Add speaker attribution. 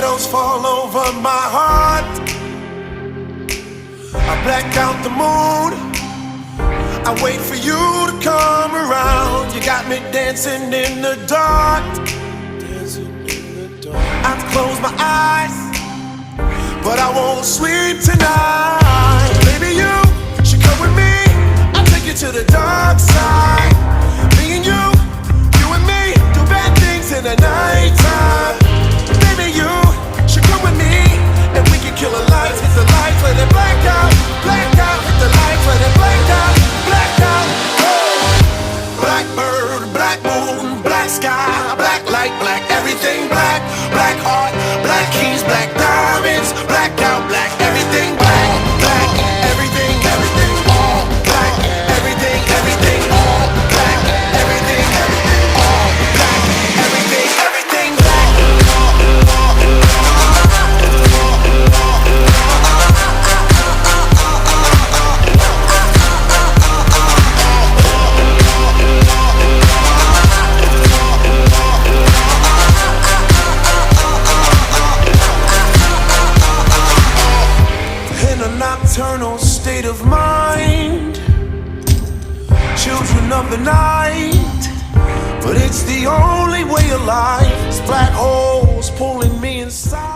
Speaker 1: shadows fall over my heart. I black out the moon. I wait for you to come around. You got me dancing in the dark. I close my eyes, but I won't sleep tonight. Baby, you should come with me. I'll take you to the dark side. Me and you and me, do bad things in the nighttime. Baby, you should come with me, and we can kill the lights, hit the lights, let it black out, hit the lights, let it black out, oh. Blackbird, black moon, black sky, black light, black everything, black, black heart, black keys, black diamonds, black out, black everything, black, black everything, everything, all black, everything, everything, all black, everything, everything, all black, everything, everything, black. In a nocturnal state of mind, children of the night, but it's the only way of life. It's black holes pulling me inside.